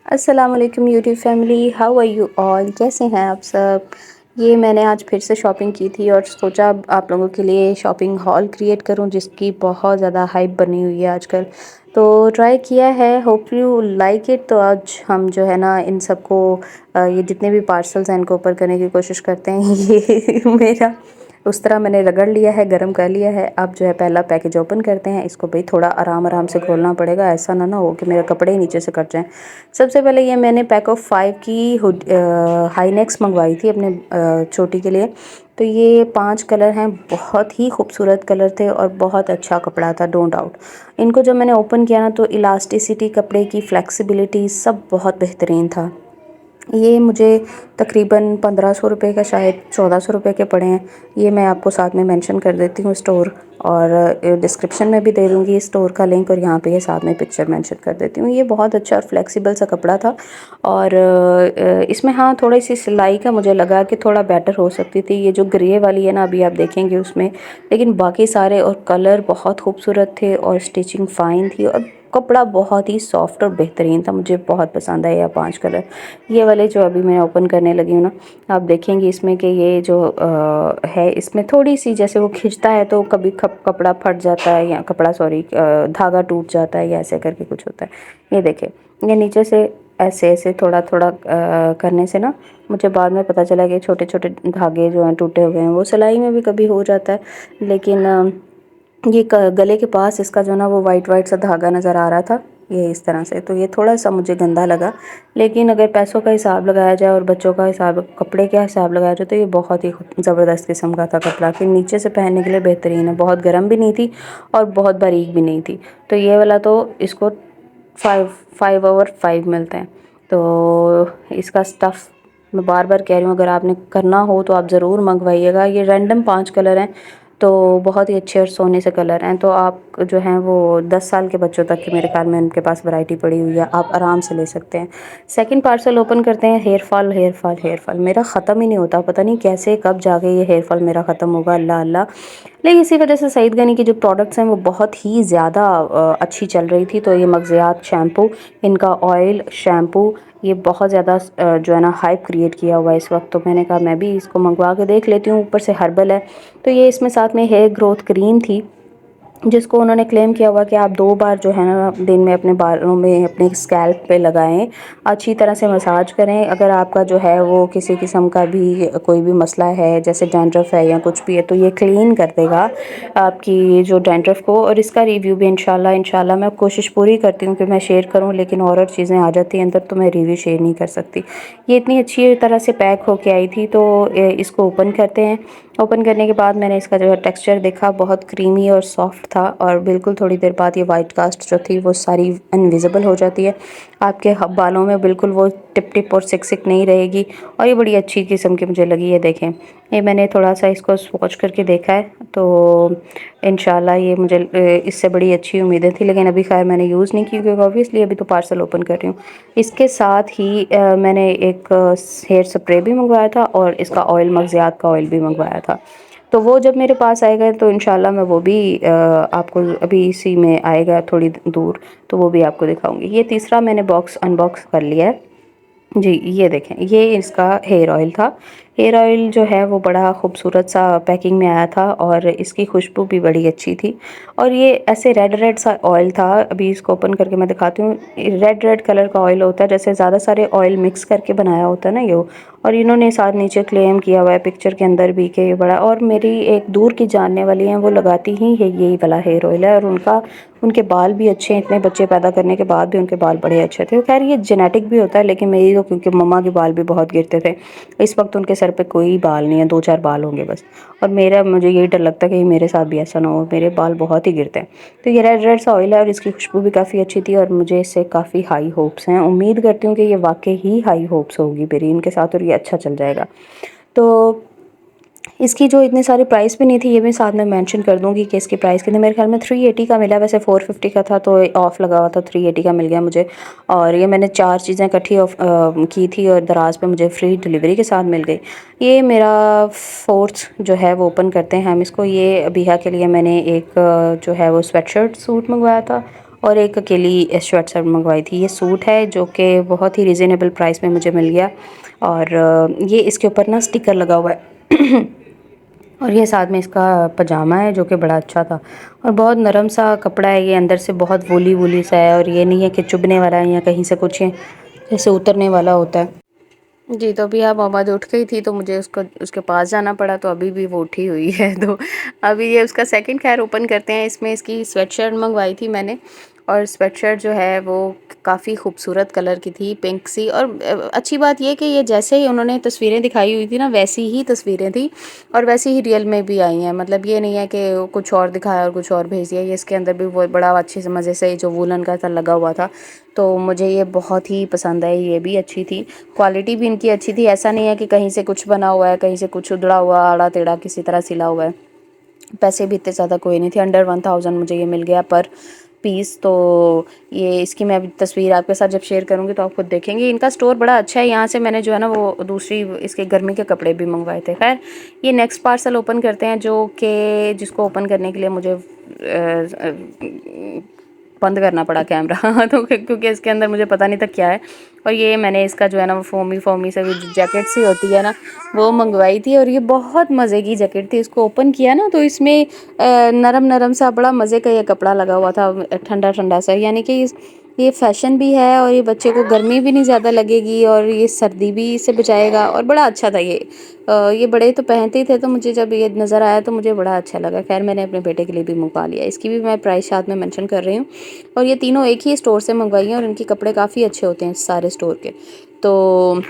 अस्सलाम वालेकुम YouTube family, how are you all? कैसे हैं आप सब? ये मैंने आज फिर से शॉपिंग की थी और सोचा आप लोगों के लिए शॉपिंग हॉल क्रिएट करूं जिसकी बहुत ज़्यादा हाइप बनी हुई है आजकल। तो ट्राई किया है, होप यू लाइक इट। तो आज हम जो है ना इन सबको ये जितने भी पार्सल्स हैं इनको ऊपर करने की कोशिश करते हैं। ये मेरा उस तरह मैंने रगड़ लिया है, गरम कर लिया है। अब जो है पहला पैकेज ओपन करते हैं। इसको भाई थोड़ा आराम आराम से खोलना पड़ेगा, ऐसा ना हो कि मेरे कपड़े ही नीचे से कट जाएं। सबसे पहले ये मैंने पैक ऑफ 5 की हाई नेक्स मंगवाई थी अपने छोटी के लिए। तो ये 5 कलर हैं, बहुत ही खूबसूरत कलर थे और बहुत अच्छा कपड़ा था, डोंट डाउट। इनको जब मैंने ओपन किया ना तो इलास्टिसिटी, कपड़े की फ्लेक्सिबिलिटी सब बहुत बेहतरीन था। ये मुझे तकरीबन 1500 रुपये का, शायद 1400 रुपये के पड़े हैं। ये मैं आपको साथ में मेंशन कर देती हूँ स्टोर, और डिस्क्रिप्शन में भी दे दूँगी स्टोर का लिंक, और यहाँ पे ये साथ में पिक्चर मेंशन कर देती हूँ। ये बहुत अच्छा और फ्लेक्सिबल सा कपड़ा था। और इसमें हाँ थोड़ी सी सिलाई का मुझे लगा कि थोड़ा बेटर हो सकती थी। ये जो ग्रे वाली है ना, अभी आप देखेंगे उसमें, लेकिन बाकी सारे और कलर बहुत खूबसूरत थे और स्टिचिंग फ़ाइन थी और कपड़ा बहुत ही सॉफ्ट और बेहतरीन था। मुझे बहुत पसंद आया 5 कलर। ये वाले जो अभी मैं ओपन करने लगी हूँ ना, आप देखेंगे इसमें कि ये जो है, इसमें थोड़ी सी जैसे वो खिंचता है तो कभी कपड़ा फट जाता है, या कपड़ा सॉरी धागा टूट जाता है, या ऐसे करके कुछ होता है। ये देखें, ये नीचे से ऐसे ऐसे थोड़ा थोड़ा करने से ना, मुझे बाद में पता चला कि छोटे छोटे धागे जो हैं टूटे हुए हैं। वो सिलाई में भी कभी हो जाता है, लेकिन ये गले के पास इसका जो ना वो वाइट वाइट सा धागा नज़र आ रहा था, ये इस तरह से। तो ये थोड़ा सा मुझे गंदा लगा, लेकिन अगर पैसों का हिसाब लगाया जाए और बच्चों का हिसाब, कपड़े का हिसाब लगाया जाए, तो ये बहुत ही ज़बरदस्त किस्म का था कपड़ा, कि नीचे से पहनने के लिए बेहतरीन है। बहुत गर्म भी नहीं थी और बहुत बारीक भी नहीं थी। तो ये वाला तो इसको 5/5 मिलते हैं। तो इसका स्टफ़ मैं बार बार कह रही हूँ, अगर आपने करना हो तो आप ज़रूर मंगवाइएगा। ये रैंडम 5 कलर हैं, तो बहुत ही अच्छे और सोने से कलर हैं। तो आप जो हैं वो 10 साल के बच्चों तक की मेरे ख्याल में उनके पास वैरायटी पड़ी हुई है, आप आराम से ले सकते हैं। सेकंड पार्सल ओपन करते हैं। Hair fall, hair fall, hair fall मेरा ख़त्म ही नहीं होता, पता नहीं कैसे कब जाके ये हेयर फॉल मेरा ख़त्म होगा, अल्लाह अल्लाह। लेकिन इसी वजह से सईद गनी की जो प्रोडक्ट्स हैं वो बहुत ही ज़्यादा अच्छी चल रही थी। तो ये मगज़ियात शैम्पू, इनका ऑयल शैम्पू, ये बहुत ज़्यादा जो है ना हाइप क्रिएट किया हुआ है इस वक्त। तो मैंने कहा मैं भी इसको मंगवा के देख लेती हूँ, ऊपर से हर्बल है। तो ये इसमें साथ में हेयर ग्रोथ क्रीम थी, जिसको उन्होंने क्लेम किया हुआ कि आप 2 बार जो है ना दिन में अपने बालों में, अपने स्कैल्प पे लगाएं, अच्छी तरह से मसाज करें। अगर आपका जो है वो किसी किस्म का भी कोई भी मसला है, जैसे डैंड्रफ है या कुछ भी है, तो ये क्लीन कर देगा आपकी जो डैंड्रफ को। और इसका रिव्यू भी इंशाल्लाह मैं कोशिश पूरी करती हूँ कि मैं शेयर करूँ, लेकिन और चीज़ें आ जाती हैं अंदर, तो मैं रिव्यू शेयर नहीं कर सकती। ये इतनी अच्छी तरह से पैक होके आई थी। तो इसको ओपन करते हैं। ओपन करने के बाद मैंने इसका जो है टेक्सचर देखा, बहुत क्रीमी और सॉफ्ट था, और बिल्कुल थोड़ी देर बाद ये वाइट कास्ट जो थी वो सारी इनविजिबल हो जाती है। आपके बालों में बिल्कुल वो टिप टिप और सिक सिक नहीं रहेगी, और ये बड़ी अच्छी किस्म की मुझे लगी है। देखें, ये मैंने थोड़ा सा इसको स्वॉच करके देखा है, तो इंशाल्लाह ये मुझे इससे बड़ी अच्छी उम्मीदें थी, लेकिन अभी खैर मैंने यूज़ नहीं की, क्योंकि ऑब्वियसली अभी तो पार्सल ओपन कर रही हूँ। इसके साथ ही मैंने एक हेयर स्प्रे भी मंगवाया था, और इसका ऑयल, मगज़ियात का ऑयल भी मंगवाया था। तो वो जब मेरे पास आएगा तो इंशाल्लाह मैं वो भी आपको, अभी इसी में आएगा थोड़ी दूर, तो वो भी आपको दिखाऊंगी। ये तीसरा मैंने बॉक्स अनबॉक्स कर लिया है जी। ये देखें, ये इसका हेयर ऑयल था। हेयर ऑयल जो है वो बड़ा खूबसूरत सा पैकिंग में आया था, और इसकी खुशबू भी बड़ी अच्छी थी। और ये ऐसे रेड रेड सा ऑयल था, अभी इसको ओपन करके मैं दिखाती हूँ। रेड रेड कलर का ऑयल होता है, जैसे ज़्यादा सारे ऑयल मिक्स करके बनाया होता है ना ये। और इन्होंने साथ नीचे क्लेम किया हुआ है पिक्चर के अंदर भी कि ये बड़ा, और मेरी एक दूर की जानने वाली हैं, वो लगाती ही है यही वाला हेयर ऑयल है, और उनके बाल भी अच्छे हैं। इतने बच्चे पैदा करने के बाद भी उनके बाल बड़े अच्छे थे। खैर ये जेनेटिक भी होता है, लेकिन मेरी तो, क्योंकि मम्मा के बाल भी बहुत गिरते थे, इस वक्त उनके सर पे कोई बाल नहीं है, 2-4 बाल होंगे बस। और मुझे यही डर लगता है कि मेरे साथ भी ऐसा ना हो, मेरे बाल बहुत ही गिरते हैं। तो ये रेड रेड सा ऑयल है, और इसकी खुशबू भी काफ़ी अच्छी थी, और मुझे इससे काफ़ी हाई होप्स हैं। उम्मीद करती हूँ कि ये वाकई ही हाई होप्स होगी मेरी इनके साथ, और ये अच्छा चल जाएगा। तो इसकी जो इतनी सारी प्राइस भी नहीं थी, ये भी साथ में मेंशन कर दूंगी कि इसकी प्राइस कितनी। मेरे ख्याल में 380 का मिला, वैसे 450 का था, तो ऑफ़ लगा हुआ था, 380 का मिल गया मुझे। और ये मैंने 4 चीज़ें इकट्ठी ऑफ की थी, और दराज पे मुझे फ्री डिलीवरी के साथ मिल गई। ये मेरा फोर्थ जो है वो ओपन करते हैं हम इसको। ये अबिहा के लिए मैंने एक जो है वो स्वेटशर्ट सूट मंगवाया था, और एक अकेली शर्ट शर्ट मंगवाई थी। ये सूट है जो कि बहुत ही रिजनेबल प्राइस में मुझे मिल गया, और ये इसके ऊपर ना स्टिकर लगा हुआ है और ये साथ में इसका पजामा है जो कि बड़ा अच्छा था, और बहुत नरम सा कपड़ा है ये, अंदर से बहुत वूली वूली सा है, और ये नहीं है कि चुभने वाला है या कहीं से कुछ जैसे उतरने वाला होता है। जी, तो अभी आप मोहम्मद उठ गई थी तो मुझे उसको उसके पास जाना पड़ा, तो अभी भी वो उठी हुई है। तो अभी ये उसका सेकंड खैर ओपन करते हैं। इसमें इसकी स्वेटशर्ट मंगवाई थी मैंने, और स्वेटशर्ट जो है वो काफ़ी खूबसूरत कलर की थी, पिंक सी। और अच्छी बात ये कि ये जैसे ही उन्होंने तस्वीरें दिखाई हुई थी ना वैसी ही तस्वीरें थी, और वैसी ही रियल में भी आई हैं। मतलब ये नहीं है कि कुछ और दिखाया और कुछ और भेज दिया। ये इसके अंदर भी वो बड़ा अच्छे से मज़े से जो वूलन का था लगा हुआ था, तो मुझे ये बहुत ही पसंद आई। ये भी अच्छी थी, क्वालिटी भी इनकी अच्छी थी। ऐसा नहीं है कि कहीं से कुछ बना हुआ है, कहीं से कुछ उधड़ा हुआ आड़ा टेढ़ा किसी तरह सिला हुआ है। पैसे भी इतने ज़्यादा कोई नहीं थे, अंडर 1000 मुझे ये मिल गया पर पीस। तो ये इसकी मैं अभी तस्वीर आपके साथ जब शेयर करूँगी तो आप खुद देखेंगे। इनका स्टोर बड़ा अच्छा है। यहाँ से मैंने जो है ना वो दूसरी इसके गर्मी के कपड़े भी मंगवाए थे। खैर ये नेक्स्ट पार्सल ओपन करते हैं, जो कि जिसको ओपन करने के लिए मुझे बंद करना पड़ा कैमरा तो क्योंकि इसके अंदर मुझे पता नहीं था क्या है। और ये मैंने इसका जो है ना वो फोमी फोमी से जैकेट सी होती है ना वो मंगवाई थी, और ये बहुत मज़े की जैकेट थी। इसको ओपन किया ना तो इसमें नरम नरम सा बड़ा मज़े का ये कपड़ा लगा हुआ था, ठंडा ठंडा सा। यानी कि ये फैशन भी है, और ये बच्चे को गर्मी भी नहीं ज़्यादा लगेगी, और ये सर्दी भी इससे बचाएगा, और बड़ा अच्छा था ये। ये बड़े तो पहनते ही थे, तो मुझे जब ये नज़र आया तो मुझे बड़ा अच्छा लगा। खैर मैंने अपने बेटे के लिए भी मंगवा लिया। इसकी भी मैं प्राइस साथ में मेंशन कर रही हूँ। और ये तीनों एक ही स्टोर से मंगवाई हैं, और इनके कपड़े काफ़ी अच्छे होते हैं सारे स्टोर के। तो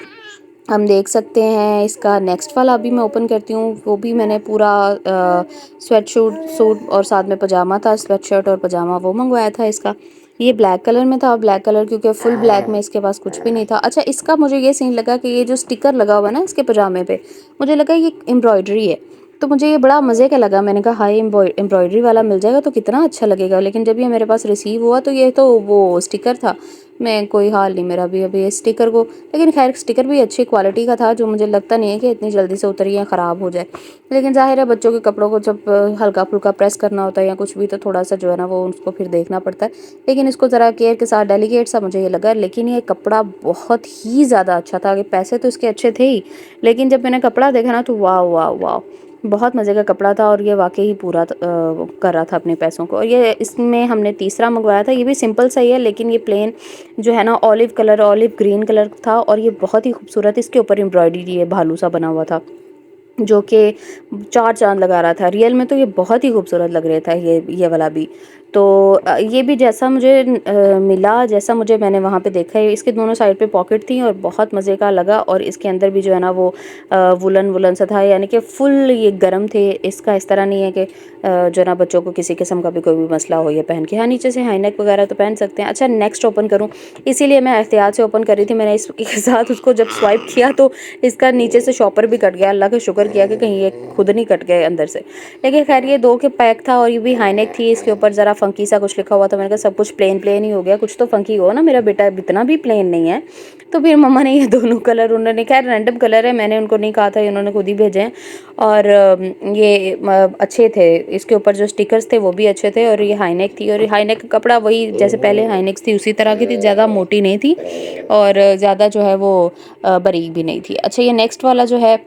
हम देख सकते हैं इसका नेक्स्ट वाला अभी मैं ओपन करती हूँ। वो भी मैंने पूरा स्वेट सूट और साथ में पजामा था, स्वेट शर्ट और पजामा वो मंगवाया था इसका। ये ब्लैक कलर में था, ब्लैक कलर क्योंकि फुल ब्लैक में इसके पास कुछ भी नहीं था। अच्छा, इसका मुझे ये सीन लगा कि ये जो स्टिकर लगा हुआ है ना इसके पजामे पे, मुझे लगा ये एम्ब्रॉयडरी है, तो मुझे ये बड़ा मज़े का लगा। मैंने कहा हाय एम्ब्रॉयडरी वाला मिल जाएगा तो कितना अच्छा लगेगा। लेकिन जब ये मेरे पास रिसीव हुआ तो ये तो वो स्टिकर था। मैं कोई हाल नहीं मेरा भी अभी इस स्टिकर को। लेकिन खैर स्टिकर भी अच्छी क्वालिटी का था, जो मुझे लगता नहीं है कि इतनी जल्दी से उतरी या ख़राब हो जाए। लेकिन ज़ाहिर है बच्चों के कपड़ों को जब हल्का फुल्का प्रेस करना होता है या कुछ भी, तो थोड़ा सा जो है ना वो उसको फिर देखना पड़ता है। लेकिन इसको ज़रा केयर के साथ डेलिकेट सा मुझे ये लगा। लेकिन ये कपड़ा बहुत ही ज़्यादा अच्छा था। कि पैसे तो इसके अच्छे थे ही, लेकिन जब मैंने कपड़ा देखा ना तो वाह वाह वाह, बहुत मज़े का कपड़ा था। और ये वाकई ही पूरा कर रहा था अपने पैसों को। और ये इसमें हमने तीसरा मंगवाया था, ये भी सिंपल सा ही है, लेकिन ये प्लेन जो है ना olive colour olive green colour था, और ये बहुत ही खूबसूरत इसके ऊपर एम्ब्रॉयडरी ये भालू सा बना हुआ था, जो कि चार चांद लगा रहा था। रियल में तो ये बहुत ही खूबसूरत लग रहा था ये वाला भी। तो ये भी जैसा मुझे मिला, जैसा मुझे मैंने वहाँ पे देखा है, इसके दोनों साइड पे पॉकेट थी और बहुत मज़े का लगा। और इसके अंदर भी जो है ना वो वुलन वुलन सा था, यानी कि फुल ये गर्म थे। इसका इस तरह नहीं है कि जो है ना बच्चों को किसी किस्म का भी कोई भी मसला हो ये पहन के। हाँ, नीचे से हाई नेक वगैरह तो पहन सकते हैं। अच्छा, नेक्स्ट ओपन करूँ, इसीलिए मैं एहतियात से ओपन कर रही थी। मैंने इसके साथ उसको जब स्वाइप किया तो इसका नीचे से शॉपर भी कट गया। अल्लाह का शुक्र किया कि कहीं ये खुद नहीं कट गए अंदर से। लेकिन खैर ये 2 के पैक था, और ये भी हाईनेक थी। इसके ऊपर ज़रा फंकी सा कुछ लिखा हुआ था। मैंने कहा सब कुछ प्लेन प्लेन ही हो गया, कुछ तो फंकी हो ना, मेरा बेटा इतना भी प्लेन नहीं है। तो फिर मम्मा ने ये दोनों कलर, उन्होंने खैर रैंडम कलर है, मैंने उनको नहीं कहा था, उन्होंने खुद ही भेजे हैं। और ये अच्छे थे। इसके ऊपर जो स्टिकर्स थे वो भी अच्छे थे। और ये हाईनेक थी, और ये हाईनेक का कपड़ा वही जैसे पहले हाईनेक्स थी उसी तरह की थी, ज़्यादा मोटी नहीं थी और ज़्यादा जो है वो बारीक भी नहीं थी। अच्छा, ये नेक्स्ट वाला जो है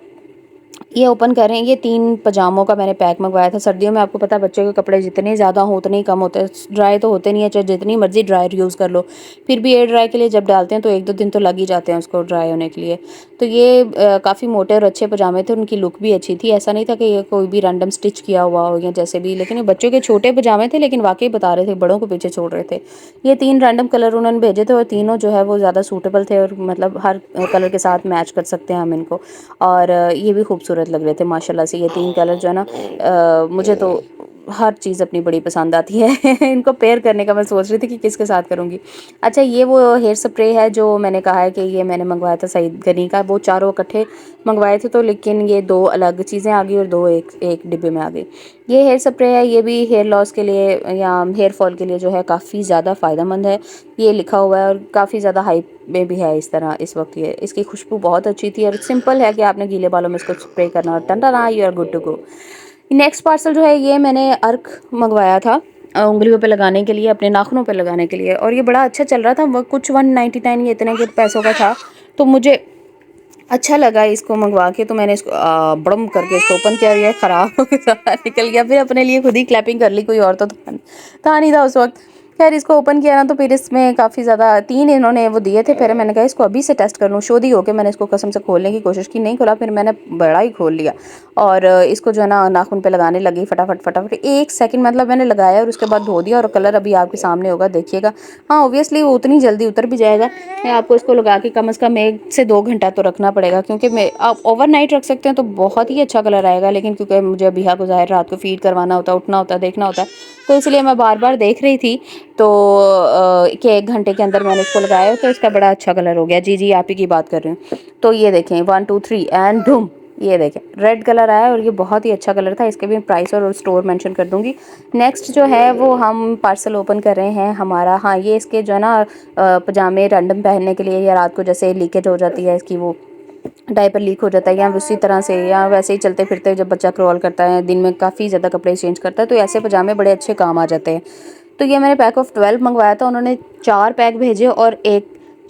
ये ओपन कर रहे हैं। ये 3 पजामों का मैंने पैक मंगवाया था। सर्दियों में आपको पता है बच्चों के कपड़े जितने ज़्यादा हों उतने ही कम होते हैं, ड्राई तो होते नहीं है, चाहे जितनी मर्जी ड्रायर यूज़ कर लो। फिर भी एयर ड्राई के लिए जब डालते हैं तो 1-2 दिन तो लग ही जाते हैं उसको ड्राई होने के लिए। तो ये काफ़ी मोटे और अच्छे पजामे थे, उनकी लुक भी अच्छी थी। ऐसा नहीं था कि ये कोई भी रैंडम स्टिच किया हुआ हो या जैसे भी, लेकिन ये बच्चों के छोटे पजामे थे, लेकिन वाकई बता रहे थे बड़ों को पीछे छोड़ रहे थे। ये 3 रैंडम कलर उन्होंने भेजे थे, और तीनों जो है वो ज़्यादा सूटेबल थे, और मतलब हर कलर के साथ मैच कर सकते हैं हम इनको। और ये भी खूबसूरत लग रहे थे माशाल्लाह से। ये 3 कलर जो है ना मुझे तो हर चीज़ अपनी बड़ी पसंद आती है इनको पेयर करने का मैं सोच रही थी कि किसके साथ करूँगी। अच्छा, ये वो हेयर स्प्रे है जो मैंने कहा है कि ये मैंने मंगवाया था सईद गनी का। वो चारों इकट्ठे मंगवाए थे, तो लेकिन ये 2 अलग चीज़ें आ गई और 2 एक डिब्बे में आ गई। ये हेयर स्प्रे है, ये भी हेयर लॉस के लिए या हेयर फॉल के लिए जो है काफ़ी ज़्यादा फ़ायदेमंद है। ये लिखा हुआ है और काफ़ी ज़्यादा हाइप में भी है इस तरह इस वक्त। ये इसकी खुशबू बहुत अच्छी थी, और सिंपल है कि आपने गीले बालों में इसको स्प्रे करना और टन टन, you are good to go. Next parcel जो है ये मैंने अर्क मंगवाया था। उंगलियों पे लगाने के लिए, अपने नाखूनों पे लगाने के लिए। और ये बड़ा अच्छा चल रहा था, वो कुछ 199 ये इतने के पैसों का था, तो मुझे अच्छा लगा इसको मंगवा के। तो मैंने इसको बड़म करके इसको ओपन किया और ये ख़राब हो गया, निकल गया। फिर अपने लिए खुद ही क्लैपिंग कर ली, कोई और तो था नहीं था उस वक्त। खैर इसको ओपन किया ना, तो फिर इसमें काफ़ी ज़्यादा 3 इन्होंने वो दिए थे। फिर मैंने कहा इसको अभी से टेस्ट कर लूँ, शोधी होके मैंने इसको कसम से खोलने की कोशिश की, नहीं खोला। फिर मैंने बड़ा ही खोल लिया और इसको जो है ना नाखून पे लगाने लगी फटाफट फटाफट। 1 सेकंड मतलब मैंने लगाया और उसके बाद धो दिया, और कलर अभी आपके सामने होगा, देखिएगा। हाँ ऑब्वियसली वो उतनी जल्दी उतर भी जाएगा। मैं आपको इसको लगा के कम से कम 1 से 2 घंटा तो रखना पड़ेगा, क्योंकि मैं आप ओवरनाइट रख सकते हैं तो बहुत ही अच्छा कलर आएगा। लेकिन क्योंकि मुझे अभी को ज़ाहिर रात को फीड करवाना होता है, उठना होता है, देखना होता है, तो इसलिए मैं बार बार देख रही थी। तो कि 1 घंटे के अंदर मैंने इसको लगाया तो इसका बड़ा अच्छा कलर हो गया। जी जी आप ही की बात कर रही हूँ। तो ये देखें 1 2 3 एंड धूम, ये देखें रेड कलर आया और ये बहुत ही अच्छा कलर था। इसके भी प्राइस और स्टोर मेंशन कर दूंगी। नेक्स्ट जो है वो हम पार्सल ओपन कर रहे हैं हमारा। हाँ ये इसके जो है ना पजामे रैंडम पहनने के लिए, या रात को जैसे लीकेज हो जाती है इसकी, वो डायपर लीक हो जाता है, या उसी तरह से, या वैसे ही चलते फिरते जब बच्चा क्रॉल करता है, दिन में काफ़ी ज़्यादा कपड़े चेंज करता है, तो ऐसे पजामे बड़े अच्छे काम आ जाते हैं। तो ये मैंने पैक ऑफ 12 मंगवाया था, उन्होंने 4 पैक भेजे और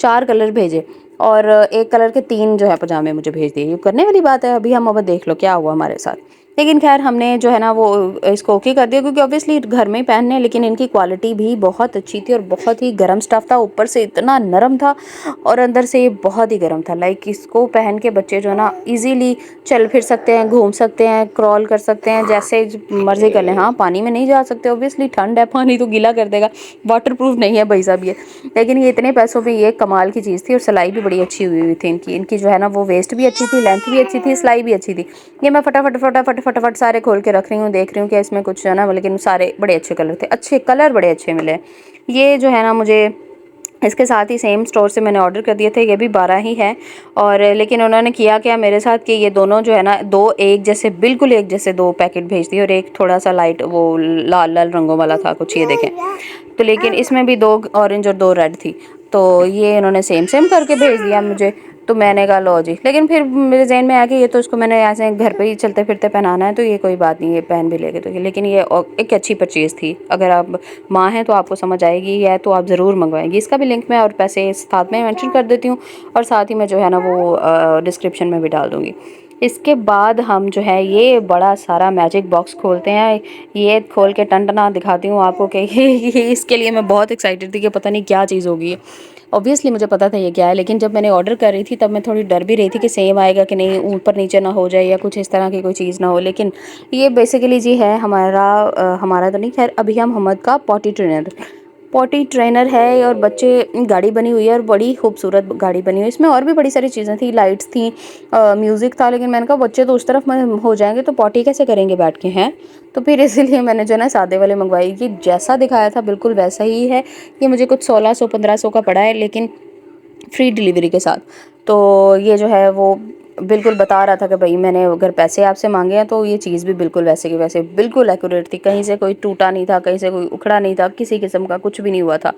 4 कलर भेजे, और 1 कलर के 3 जो है पजामे मुझे भेज दिए। ये करने वाली बात है, अभी हम अब देख लो क्या हुआ हमारे साथ। लेकिन खैर हमने जो है ना वो इसको ओके कर दिया, क्योंकि ऑब्वियसली घर में ही पहनने हैं। लेकिन इनकी क्वालिटी भी बहुत अच्छी थी और बहुत ही गर्म स्टफ़ था, ऊपर से इतना नरम था और अंदर से ये बहुत ही गर्म था। लाइक इसको पहन के बच्चे जो है ना इजीली चल फिर सकते हैं, घूम सकते हैं, क्रॉल कर सकते हैं, जैसे मर्जी कर लें। हाँ पानी में नहीं जा सकते ऑब्वियसली, ठंड है, पानी तो गीला कर देगा, वाटर प्रूफ नहीं है भाई साहब ये। लेकिन ये इतने पैसों में ये कमाल की चीज़ थी, और सिलाई भी बड़ी अच्छी हुई थी इनकी। इनकी जो है ना वो वेस्ट भी अच्छी थी, लेंथ भी अच्छी थी, सिलाई भी अच्छी थी। ये मैं फटाफट फटाफट फटाफट सारे खोल के रख रही हूँ, देख रही हूँ कि इसमें कुछ है ना, लेकिन सारे बड़े अच्छे कलर थे, अच्छे कलर बड़े अच्छे मिले। ये जो है ना मुझे इसके साथ ही सेम स्टोर से मैंने ऑर्डर कर दिए थे, ये भी 12 ही है। और लेकिन उन्होंने किया क्या मेरे साथ कि ये दोनों जो है ना, 2 एक जैसे, बिल्कुल एक जैसे 2 पैकेट भेज दिए, और एक थोड़ा सा लाइट वो लाल लाल रंगों वाला था कुछ, ये देखें। तो लेकिन इसमें भी 2 ऑरेंज और 2 रेड थी, तो ये इन्होंने सेम सेम करके भेज दिया मुझे। तो मैंने कहा लो जी। लेकिन फिर मेरे जहन में आया कि ये तो इसको मैंने ऐसे घर पे ही चलते फिरते पहनाना है, तो ये कोई बात नहीं, ये पहन भी लेंगे। तो लेकिन ये एक अच्छी परचेज़ थी। अगर आप माँ हैं तो आपको समझ आएगी, या तो आप ज़रूर मंगवाएंगी। इसका भी लिंक मैं और पैसे साथ में मेंशन कर देती हूँ, और साथ ही मैं जो है ना वो डिस्क्रिप्शन में भी डाल दूँगी। इसके बाद हम जो है ये बड़ा सारा मैजिक बॉक्स खोलते हैं। ये खोल के टन-टना दिखाती हूँ आपको कि ये इसके लिए मैं बहुत एक्साइटेड थी कि पता नहीं क्या चीज़ होगी। ऑब्वियसली मुझे पता था ये क्या है, लेकिन जब मैंने ऑर्डर कर रही थी तब मैं थोड़ी डर भी रही थी कि सेम आएगा कि नहीं, ऊपर नीचे ना हो जाए या कुछ इस तरह की कोई चीज़ ना हो। लेकिन ये बेसिकली जी है हमारा हमारा तो नहीं, खैर अभी हम मोहम्मद का पॉटी ट्रेनर है। और बच्चे गाड़ी बनी हुई है, और बड़ी खूबसूरत गाड़ी बनी हुई है। इसमें और भी बड़ी सारी चीज़ें थी, लाइट्स थी, म्यूज़िक था। लेकिन मैंने कहा बच्चे तो उस तरफ में हो जाएंगे तो पॉटी कैसे करेंगे बैठ के, हैं। तो फिर इसीलिए मैंने जो है ना सादे वाले मंगवाई। ये जैसा दिखाया था बिल्कुल वैसा ही है। ये मुझे कुछ 1600-1500 का पड़ा है, लेकिन फ्री डिलीवरी के साथ। तो ये जो है वो बिल्कुल बता रहा था कि भाई मैंने अगर पैसे आपसे मांगे हैं तो ये चीज़ भी बिल्कुल वैसे की वैसे बिल्कुल एक्यूरेट थी, कहीं से कोई टूटा नहीं था, कहीं से कोई उखड़ा नहीं था, किसी किस्म का कुछ भी नहीं हुआ था।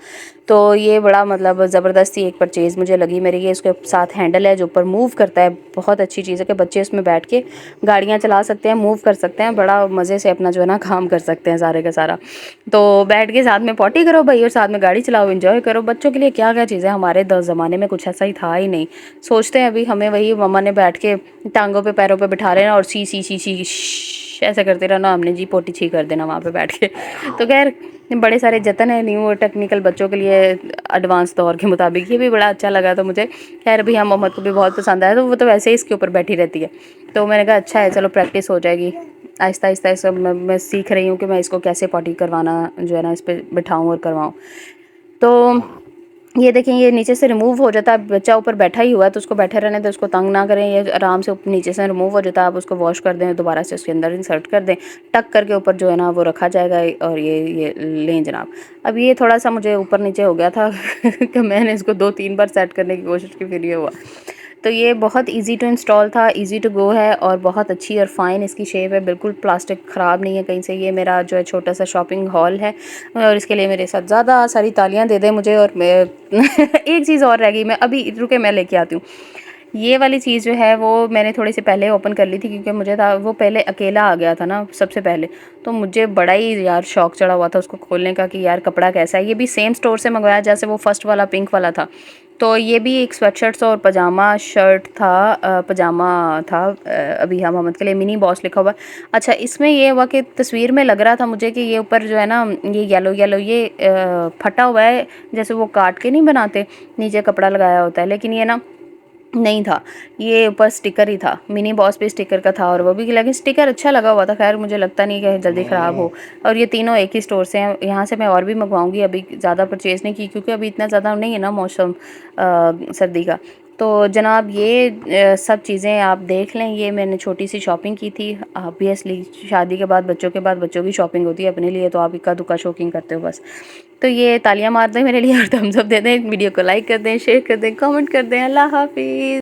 तो ये बड़ा मतलब ज़बरदस्ती एक परचेज़ मुझे लगी मेरी। ये इसके साथ हैंडल है जो ऊपर मूव करता है, बहुत अच्छी चीज़ है कि बच्चे इसमें बैठ के गाड़ियाँ चला सकते हैं, मूव कर सकते हैं, बड़ा मज़े से अपना जो है ना काम कर सकते हैं सारे का सारा। तो बैठ के साथ में पॉटी करो भाई, और साथ में गाड़ी चलाओ, एंजॉय करो। बच्चों के लिए क्या क्या चीज़ें, हमारे ज़माने में कुछ ऐसा ही था ही नहीं। सोचते हैं अभी हमें वही मम्मा ने बैठ के टांगों पे पैरों पे बिठा लेना और सी सी सी सी ऐसे करते रहना, हमने जी पोटी छी कर देना वहाँ पे बैठ के। तो खैर बड़े सारे जतन है न्यू टेक्निकल बच्चों के लिए एडवांस दौर के मुताबिक, ये भी बड़ा अच्छा लगा तो मुझे। खैर अभी हम मोहम्मद को भी बहुत पसंद आया, तो वो तो वैसे ही इसके ऊपर बैठी रहती है। तो मैंने कहा अच्छा है, चलो प्रैक्टिस हो जाएगी आहिस्ता आहिस्ता। सब मैं सीख रही हूँ कि मैं इसको कैसे पॉटी करवाना जो है ना इस पर बिठाऊँ और करवाऊँ। तो ये देखें ये नीचे से रिमूव हो जाता है। बच्चा ऊपर बैठा ही हुआ है तो उसको बैठे रहने दें, उसको तंग ना करें। ये आराम से नीचे से रिमूव हो जाता है। आप उसको वॉश कर दें, दोबारा से उसके अंदर इंसर्ट कर दें, टक करके ऊपर जो है ना वो रखा जाएगा। और ये लें जनाब। अब ये थोड़ा सा मुझे ऊपर नीचे हो गया था कि मैंने इसको 2-3 बार सेट करने की कोशिश की, फिर ये हुआ। तो ये बहुत इजी टू इंस्टॉल था, इजी टू गो है, और बहुत अच्छी और फाइन इसकी शेप है, बिल्कुल प्लास्टिक ख़राब नहीं है कहीं से। ये मेरा जो है छोटा सा शॉपिंग हॉल है, और इसके लिए मेरे साथ ज़्यादा सारी तालियां दे दें मुझे। और मैं एक चीज़ और रह गई, मैं अभी रुके मैं लेके आती हूँ। ये वाली चीज़ जो है वो मैंने थोड़ी सी पहले ओपन कर ली थी, क्योंकि मुझे था वो पहले अकेला आ गया था ना सबसे पहले, तो मुझे बड़ा ही यार शौक चढ़ा हुआ था उसको खोलने का कि यार कपड़ा कैसा है। ये भी सेम स्टोर से मंगवाया जैसे वो फर्स्ट वाला पिंक वाला था। तो ये भी एक स्वेटशर्ट्स और पजामा शर्ट था, पजामा था अबीहा मोहम्मद के लिए, मिनी बॉस लिखा हुआ। अच्छा, इसमें ये हुआ कि तस्वीर में लग रहा था मुझे कि ये ऊपर जो है ना ये येलो येलो ये फटा हुआ है, जैसे वो काट के नहीं बनाते नीचे कपड़ा लगाया होता है, लेकिन ये ना नहीं था, ये ऊपर स्टिकर ही था। मिनी बॉस पे स्टिकर का था और वो भी, लेकिन स्टिकर अच्छा लगा हुआ था। खैर मुझे लगता नहीं कि जल्दी ख़राब हो। और ये तीनों एक ही स्टोर से हैं, यहाँ से मैं और भी मंगवाऊंगी। अभी ज़्यादा परचेज़ नहीं की क्योंकि अभी इतना ज़्यादा नहीं है ना मौसम सर्दी का। तो जनाब ये सब चीज़ें आप देख लें। ये मैंने छोटी सी शॉपिंग की थी। ऑब्वियसली शादी के बाद बच्चों की शॉपिंग होती है, अपने लिए तो आप इक्का दुक्का शॉपिंग करते हो बस। तो ये तालियां मार दें मेरे लिए और थम्स अप दे दें, वीडियो को लाइक कर दें, शेयर कर दें, कमेंट कर दें। अल्लाह हाफिज़।